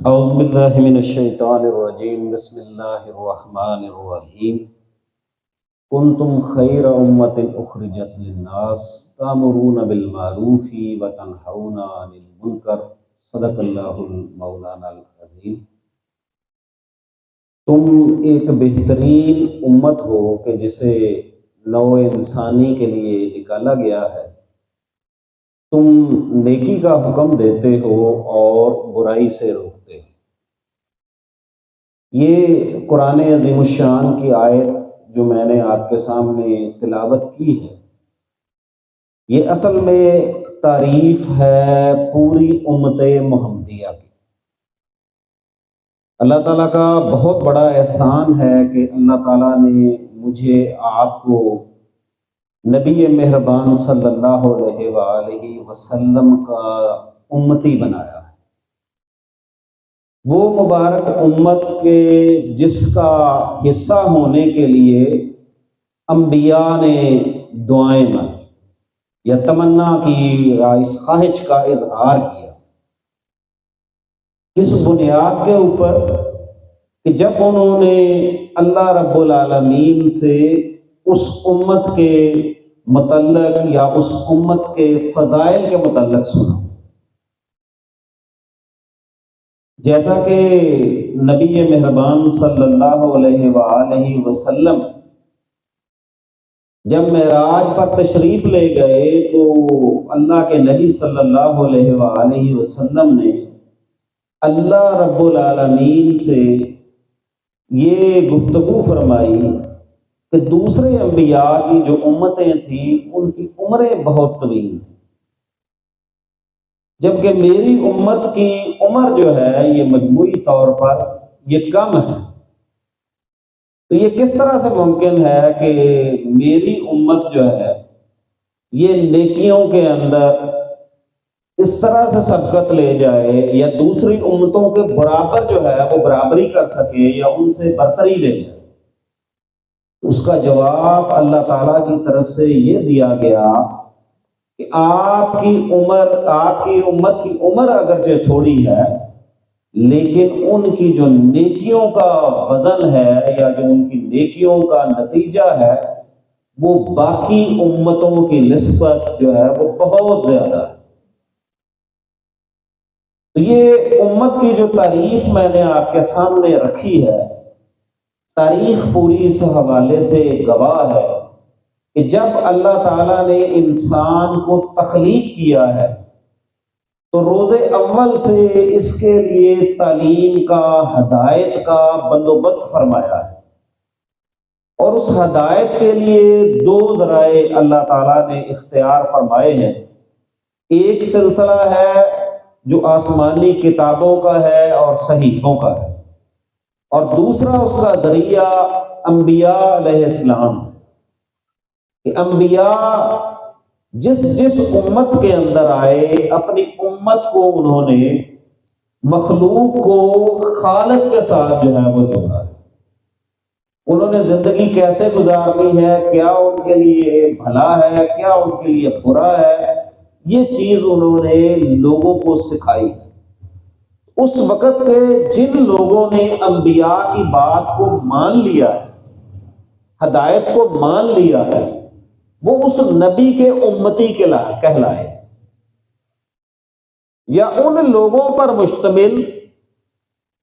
اعوذ باللہ من الشیطان الرجیم بسم اللہ الرحمن الرحیم کنتم خیر امۃ اخرجت للناس تأمرون بالمعروف وتنہون عن المنکر صدق اللہ مولانا العظیم۔ تم ایک بہترین امت ہو کہ جسے نوع انسانی کے لیے نکالا گیا ہے۔ تم نیکی کا حکم دیتے ہو اور برائی سے روکتے ہو۔ یہ قرآن عظیم الشان کی آیت جو میں نے آپ کے سامنے تلاوت کی ہے، یہ اصل میں تعریف ہے پوری امت محمدیہ کی۔ اللہ تعالیٰ کا بہت بڑا احسان ہے کہ اللہ تعالیٰ نے مجھے آپ کو نبی مہربان صلی اللہ علیہ وآلہ وسلم کا امتی بنایا ہے۔ وہ مبارک امت کے جس کا حصہ ہونے کے لیے انبیاء نے دعائیں مانگی یا تمنا کی یا اس خواہش کا اظہار کیا، اس بنیاد کے اوپر کہ جب انہوں نے اللہ رب العالمین سے اس امت کے متعلق یا اس امت کے فضائل کے متعلق سنا، جیسا کہ نبی مہربان صلی اللہ علیہ وآلہ وسلم جب معراج پر تشریف لے گئے تو اللہ کے نبی صلی اللہ علیہ وآلہ وسلم نے اللہ رب العالمین سے یہ گفتگو فرمائی کہ دوسرے انبیاء کی جو امتیں تھیں ان کی عمریں بہت طویل تھیں، جبکہ میری امت کی عمر جو ہے یہ مجموعی طور پر یہ کم ہے۔ تو یہ کس طرح سے ممکن ہے کہ میری امت جو ہے یہ نیکیوں کے اندر اس طرح سے سبقت لے جائے یا دوسری امتوں کے برابر جو ہے وہ برابری کر سکے یا ان سے برتری لے جائے؟ اس کا جواب اللہ تعالیٰ کی طرف سے یہ دیا گیا کہ آپ کی امت کی عمر اگرچہ تھوڑی ہے، لیکن ان کی جو نیکیوں کا وزن ہے یا جو ان کی نیکیوں کا نتیجہ ہے وہ باقی امتوں کی نسبت جو ہے وہ بہت زیادہ ہے۔ تو یہ امت کی جو تعریف میں نے آپ کے سامنے رکھی ہے، تاریخ پوری اس حوالے سے گواہ ہے کہ جب اللہ تعالیٰ نے انسان کو تخلیق کیا ہے تو روز اول سے اس کے لیے تعلیم کا، ہدایت کا بندوبست فرمایا ہے، اور اس ہدایت کے لیے دو ذرائع اللہ تعالیٰ نے اختیار فرمائے ہیں۔ ایک سلسلہ ہے جو آسمانی کتابوں کا ہے اور صحیفوں کا ہے، اور دوسرا اس کا ذریعہ انبیاء علیہ السلام ہے کہ انبیاء جس امت کے اندر آئے اپنی امت کو انہوں نے مخلوق کو خالق کے ساتھ جو ہے وہ جوڑا ہے۔ انہوں نے زندگی کیسے گزارنی ہے، کیا ان کے لیے بھلا ہے، کیا ان کے لیے برا ہے، یہ چیز انہوں نے لوگوں کو سکھائی ہے۔ اس وقت کے جن لوگوں نے انبیاء کی بات کو مان لیا ہے، ہدایت کو مان لیا ہے، وہ اس نبی کے امتی کہلائے، یا ان لوگوں پر مشتمل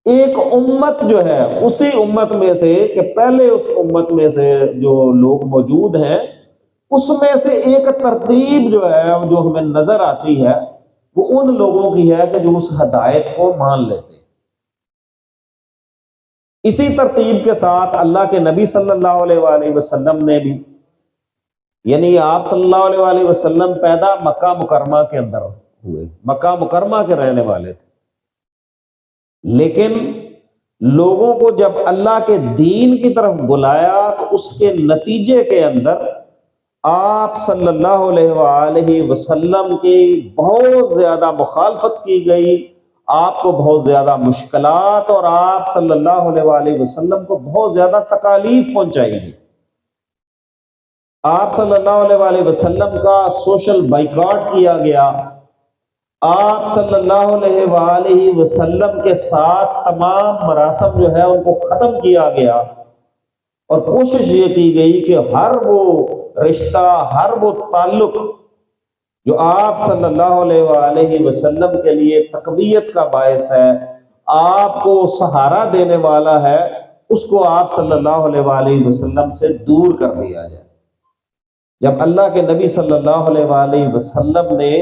ایک امت جو ہے اسی امت میں سے کہ پہلے اس امت میں سے جو لوگ موجود ہیں اس میں سے ایک ترتیب جو ہے جو ہمیں نظر آتی ہے وہ ان لوگوں کی ہے کہ جو اس ہدایت کو مان لیتے ہیں۔ اسی ترتیب کے ساتھ اللہ کے نبی صلی اللہ علیہ وآلہ وسلم نے بھی، یعنی آپ صلی اللہ علیہ وآلہ وسلم پیدا مکہ مکرمہ کے اندر ہوئے، مکہ مکرمہ کے رہنے والے تھے، لیکن لوگوں کو جب اللہ کے دین کی طرف بلایا تو اس کے نتیجے کے اندر آپ صلی اللہ علیہ وآلہ وسلم کی بہت زیادہ مخالفت کی گئی، آپ کو بہت زیادہ مشکلات اور آپ صلی اللہ علیہ وآلہ وسلم کو بہت زیادہ تکالیف پہنچائی گئی۔ آپ صلی اللہ علیہ وآلہ وسلم کا سوشل بائیکاٹ کیا گیا، آپ صلی اللہ علیہ وآلہ وسلم کے ساتھ تمام مراسم جو ہے ان کو ختم کیا گیا، اور کوشش یہ کی گئی کہ ہر وہ رشتہ، ہر وہ تعلق جو آپ صلی اللہ علیہ وآلہ وسلم کے لیے تقویت کا باعث ہے، آپ کو سہارا دینے والا ہے، اس کو آپ صلی اللہ علیہ وآلہ وسلم سے دور کر دیا جائے۔ جب اللہ کے نبی صلی اللہ علیہ وآلہ وسلم نے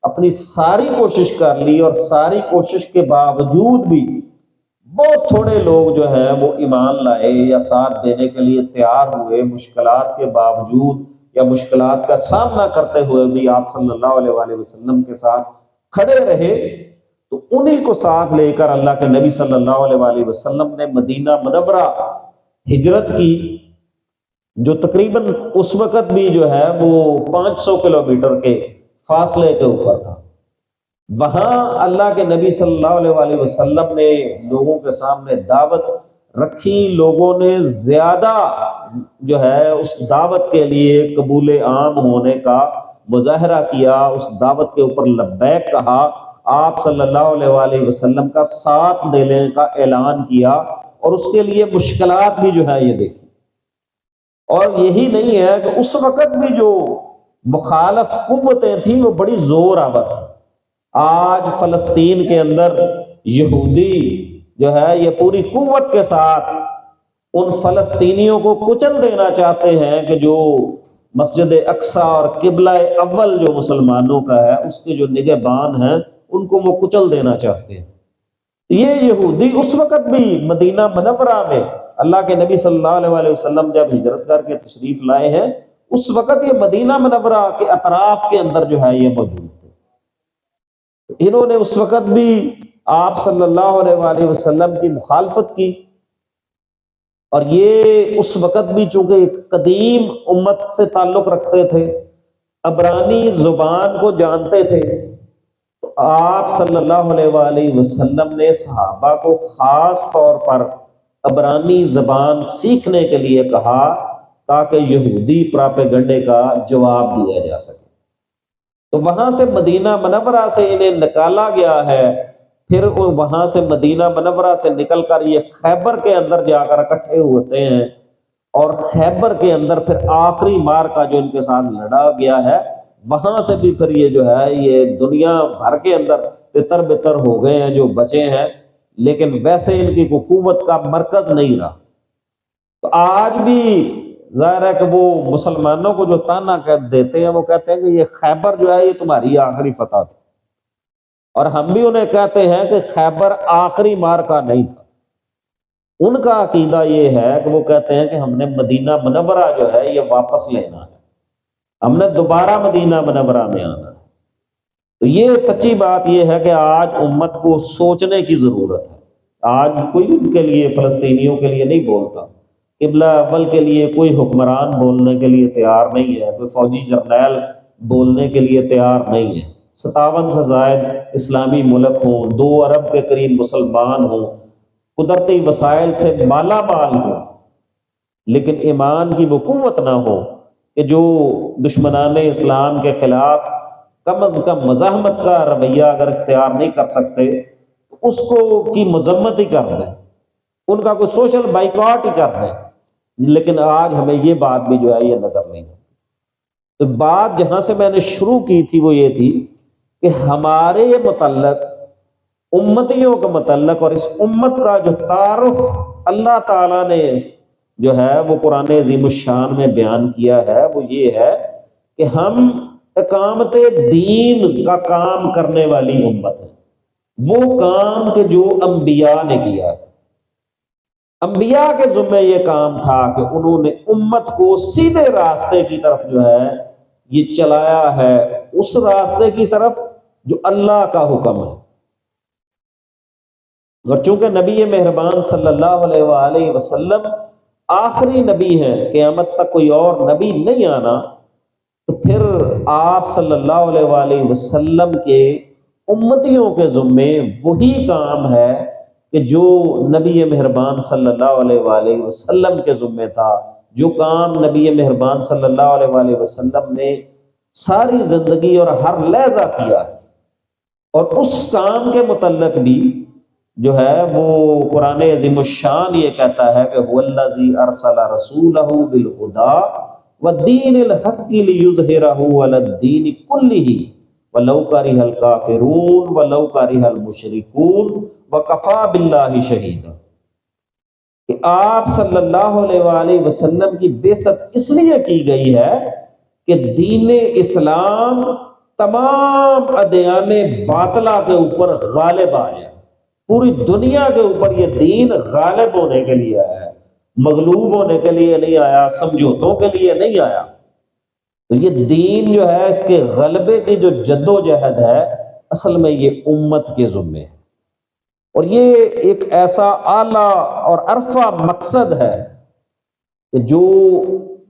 اپنی ساری کوشش کر لی، اور ساری کوشش کے باوجود بھی بہت تھوڑے لوگ جو ہیں وہ ایمان لائے یا ساتھ دینے کے لیے تیار ہوئے، مشکلات کے باوجود یا مشکلات کا سامنا کرتے ہوئے بھی آپ صلی اللہ علیہ وآلہ وسلم کے ساتھ کھڑے رہے، تو انہی کو ساتھ لے کر اللہ کے نبی صلی اللہ علیہ وآلہ وسلم نے مدینہ منورہ ہجرت کی، جو تقریباً اس وقت بھی جو ہے وہ 500 کلومیٹر کے فاصلے کے اوپر تھا۔ وہاں اللہ کے نبی صلی اللہ علیہ وآلہ وسلم نے لوگوں کے سامنے دعوت رکھی، لوگوں نے زیادہ جو ہے اس دعوت کے لیے قبول عام ہونے کا مظاہرہ کیا، اس دعوت کے اوپر لبیک کہا، آپ صلی اللہ علیہ وآلہ وسلم کا ساتھ دینے کا اعلان کیا، اور اس کے لیے مشکلات بھی جو ہے یہ دیکھی۔ اور یہی نہیں ہے کہ اس وقت بھی جو مخالف قوتیں تھیں وہ بڑی زور آور تھیں۔ آج فلسطین کے اندر یہودی جو ہے یہ پوری قوت کے ساتھ ان فلسطینیوں کو کچل دینا چاہتے ہیں کہ جو مسجد اقصی اور قبلہ اول جو مسلمانوں کا ہے اس کے جو نگہبان ہیں ان کو وہ کچل دینا چاہتے ہیں۔ یہ یہودی اس وقت بھی مدینہ منورہ میں اللہ کے نبی صلی اللہ علیہ وآلہ وسلم جب ہجرت کر کے تشریف لائے ہیں، اس وقت یہ مدینہ منورہ کے اطراف کے اندر جو ہے یہ موجود تھے۔ انہوں نے اس وقت بھی آپ صلی اللہ علیہ وآلہ وسلم کی مخالفت کی، اور یہ اس وقت بھی چونکہ ایک قدیم امت سے تعلق رکھتے تھے، عبرانی زبان کو جانتے تھے، تو آپ صلی اللہ علیہ وآلہ وسلم نے صحابہ کو خاص طور پر عبرانی زبان سیکھنے کے لیے کہا تاکہ یہودی پراپیگنڈے کا جواب دیا جا سکے۔ تو وہاں سے مدینہ منورہ سے انہیں نکالا گیا ہے، پھر وہاں سے مدینہ منورہ سے نکل کر یہ خیبر کے اندر جا کر اکٹھے ہوتے ہیں، اور خیبر کے اندر پھر آخری معرکہ جو ان کے ساتھ لڑا گیا ہے، وہاں سے بھی پھر یہ جو ہے یہ دنیا بھر کے اندر تتر بتر ہو گئے ہیں جو بچے ہیں، لیکن ویسے ان کی قوت کا مرکز نہیں رہا۔ تو آج بھی ظاہر ہے کہ وہ مسلمانوں کو جو تانا دیتے ہیں وہ کہتے ہیں کہ یہ خیبر جو ہے یہ تمہاری آخری فتح تھی، اور ہم بھی انہیں کہتے ہیں کہ خیبر آخری معرکہ نہیں تھا۔ ان کا عقیدہ یہ ہے کہ وہ کہتے ہیں کہ ہم نے مدینہ منورہ جو ہے یہ واپس لینا ہے، ہم نے دوبارہ مدینہ منورہ میں آنا ہے۔ تو یہ سچی بات یہ ہے کہ آج امت کو سوچنے کی ضرورت ہے۔ آج کوئی ان کے لیے، فلسطینیوں کے لیے نہیں بولتا، قبلہ اول کے لیے کوئی حکمران بولنے کے لیے تیار نہیں ہے، کوئی فوجی جرنیل بولنے کے لیے تیار نہیں ہے۔ 57 سے زائد اسلامی ملک ہوں، 2 ارب کے قریب مسلمان ہوں، قدرتی وسائل سے مالا مال ہوں، لیکن ایمان کی وہ قوت نہ ہو کہ جو دشمنان اسلام کے خلاف کم از کم مزاحمت کا رویہ اگر اختیار نہیں کر سکتے تو اس کو کی مذمت ہی کر دیں، ان کا کوئی سوشل بائیکاٹ ہی کر دیں۔ لیکن آج ہمیں یہ بات بھی جو ہے یہ نظر نہیں آتی۔ تو بات جہاں سے میں نے شروع کی تھی وہ یہ تھی کہ ہمارے متعلق، امتیوں کے متعلق، اور اس امت کا جو تعارف اللہ تعالیٰ نے جو ہے وہ قرآن عظیم الشان میں بیان کیا ہے وہ یہ ہے کہ ہم اقامت دین کا کام کرنے والی امت ہے، وہ کام کہ جو انبیاء نے کیا ہے۔ انبیاء کے ذمہ یہ کام تھا کہ انہوں نے امت کو سیدھے راستے کی طرف جو ہے یہ چلایا ہے، اس راستے کی طرف جو اللہ کا حکم ہے۔ اور چونکہ نبی مہربان صلی اللہ علیہ وآلہ وسلم آخری نبی ہیں، قیامت تک کوئی اور نبی نہیں آنا، تو پھر آپ صلی اللہ علیہ وآلہ وسلم کے امتیوں کے ذمے وہی کام ہے کہ جو نبی مہربان صلی اللہ علیہ وآلہ وسلم کے ذمے تھا، جو کام نبی مہربان صلی اللہ علیہ وآلہ وسلم نے ساری زندگی اور ہر لحظہ کیا ہے۔ اور اس کام کے متعلق بھی جو ہے وہ قرآن عظیم الشان یہ کہتا ہے کہ هو الذی ارسل رسولہ بالہدی والدین الحق لیظہرہ علی الدین کلہ ولو کرہ الکافرون ولو کرہ المشرکون وکفی باللہ شہیدا، کہ آپ صلی اللہ علیہ وآلہ وسلم کی بعثت اس لیے کی گئی ہے کہ دین اسلام تمام ادیان باطلہ کے اوپر غالب آ جائے، پوری دنیا کے اوپر یہ دین غالب ہونے کے لیے آیا ہے، مغلوب ہونے کے لیے نہیں آیا، سمجھوتوں کے لیے نہیں آیا۔ تو یہ دین جو ہے، اس کے غلبے کی جو جد و جہد ہے، اصل میں یہ امت کے ذمے ہے، اور یہ ایک ایسا اعلیٰ اور عرفہ مقصد ہے کہ جو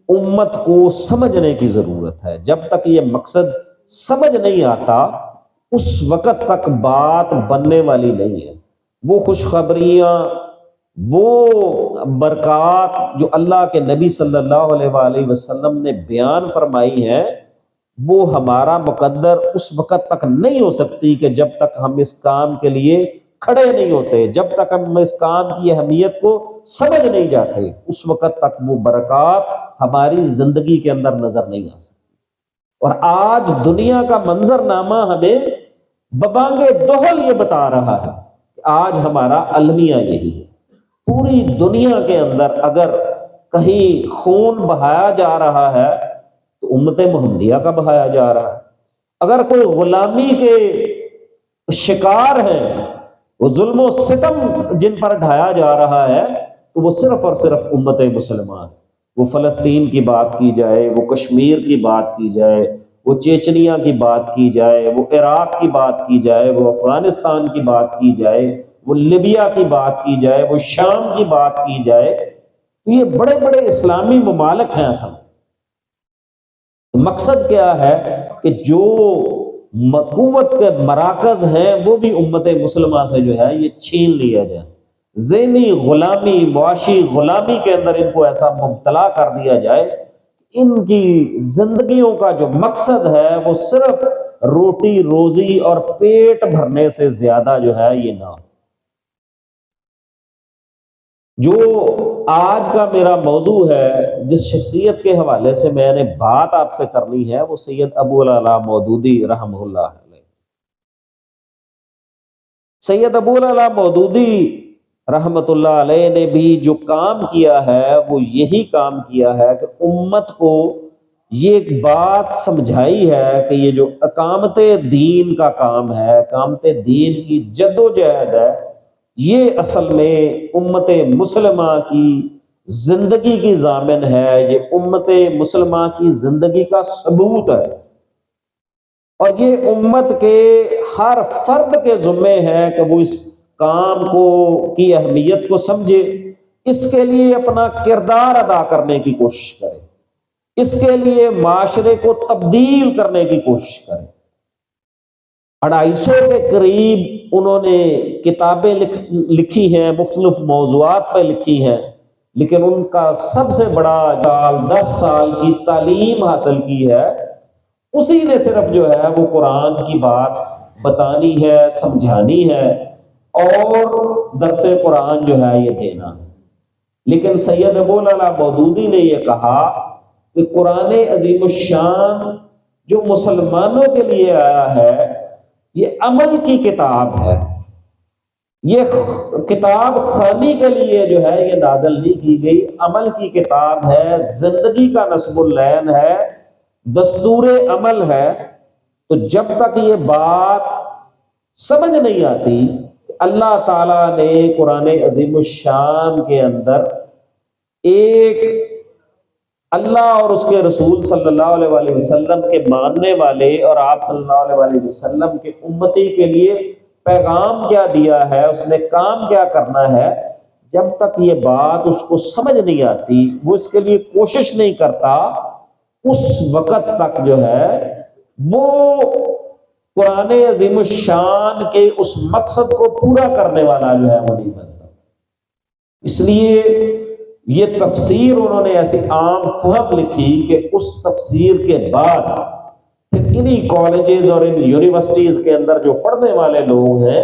امت کو سمجھنے کی ضرورت ہے۔ جب تک یہ مقصد سمجھ نہیں آتا اس وقت تک بات بننے والی نہیں ہے۔ وہ خوشخبریاں، وہ برکات جو اللہ کے نبی صلی اللہ علیہ وآلہ وسلم نے بیان فرمائی ہیں، وہ ہمارا مقدر اس وقت تک نہیں ہو سکتی کہ جب تک ہم اس کام کے لیے کھڑے نہیں ہوتے، جب تک ہم اس کام کی اہمیت کو سمجھ نہیں جاتے، اس وقت تک وہ برکات ہماری زندگی کے اندر نظر نہیں آ سکتی۔ اور آج دنیا کا منظر نامہ ہمیں ببانگ دہل یہ بتا رہا ہے کہ آج ہمارا المیہ یہی ہے۔ پوری دنیا کے اندر اگر کہیں خون بہایا جا رہا ہے تو امت محمدیہ کا بہایا جا رہا ہے۔ اگر کوئی غلامی کے شکار ہیں، وہ ظلم و ستم جن پر ڈھایا جا رہا ہے، تو وہ صرف اور صرف امت مسلمان۔ وہ فلسطین کی بات کی جائے، وہ کشمیر کی بات کی جائے، وہ چیچنیا کی بات کی جائے، وہ عراق کی بات کی جائے، وہ افغانستان کی بات کی جائے، وہ لیبیا کی بات کی جائے، وہ شام کی بات کی جائے، تو یہ بڑے بڑے اسلامی ممالک ہیں۔ اصل مقصد کیا ہے کہ جو قوت کے مراکز ہیں وہ بھی امت مسلمہ سے جو ہے یہ چھین لیا جائے، ذہنی غلامی، معاشی غلامی کے اندر ان کو ایسا مبتلا کر دیا جائے، ان کی زندگیوں کا جو مقصد ہے وہ صرف روٹی روزی اور پیٹ بھرنے سے زیادہ جو ہے یہ نہ ہو۔ جو آج کا میرا موضوع ہے، جس شخصیت کے حوالے سے میں نے بات آپ سے کرنی ہے، وہ سید ابو العلا مودودی رحمہ اللہ علیہ۔ سید ابو العلا مودودی رحمۃ اللہ علیہ نے بھی جو کام کیا ہے وہ یہی کام کیا ہے کہ امت کو یہ ایک بات سمجھائی ہے کہ یہ جو اقامت دین کا کام ہے، اقامت دین کی جد و جہد ہے، یہ اصل میں امت مسلمہ کی زندگی کی ضامن ہے، یہ امت مسلمہ کی زندگی کا ثبوت ہے، اور یہ امت کے ہر فرد کے ذمے ہے کہ وہ اس کام کو کی اہمیت کو سمجھے، اس کے لیے اپنا کردار ادا کرنے کی کوشش کرے، اس کے لیے معاشرے کو تبدیل کرنے کی کوشش کرے۔ 250 کے قریب انہوں نے کتابیں لکھی ہیں، مختلف موضوعات پہ لکھی ہیں، لیکن ان کا سب سے بڑا 10 سال کی تعلیم حاصل کی ہے، اسی نے صرف جو ہے وہ قرآن کی بات بتانی ہے، سمجھانی ہے، اور درس قرآن جو ہے یہ دینا ہے۔ لیکن سید ابو العلا مودودی نے یہ کہا کہ قرآن عظیم الشان جو مسلمانوں کے لیے آیا ہے، یہ عمل کی کتاب ہے، یہ کتاب خانی کے لیے جو ہے یہ نازل نہیں کی گئی، عمل کی کتاب ہے، زندگی کا نصب العین ہے، دستور عمل ہے۔ تو جب تک یہ بات سمجھ نہیں آتی کہ اللہ تعالیٰ نے قرآن عظیم الشان کے اندر ایک اللہ اور اس کے رسول صلی اللہ علیہ وآلہ وسلم کے ماننے والے اور آپ صلی اللہ علیہ وآلہ وسلم کے امتی کے لیے پیغام کیا دیا ہے، اس نے کام کیا کرنا ہے، جب تک یہ بات اس کو سمجھ نہیں آتی، وہ اس کے لیے کوشش نہیں کرتا، اس وقت تک جو ہے وہ قرآن عظیم الشان کے اس مقصد کو پورا کرنے والا جو ہے وہ نہیں بنتا۔ اس لیے یہ تفسیر انہوں نے ایسی عام فہم لکھی کہ اس تفسیر کے بعد پھر انہی کالجز اور ان یونیورسٹیز کے اندر جو پڑھنے والے لوگ ہیں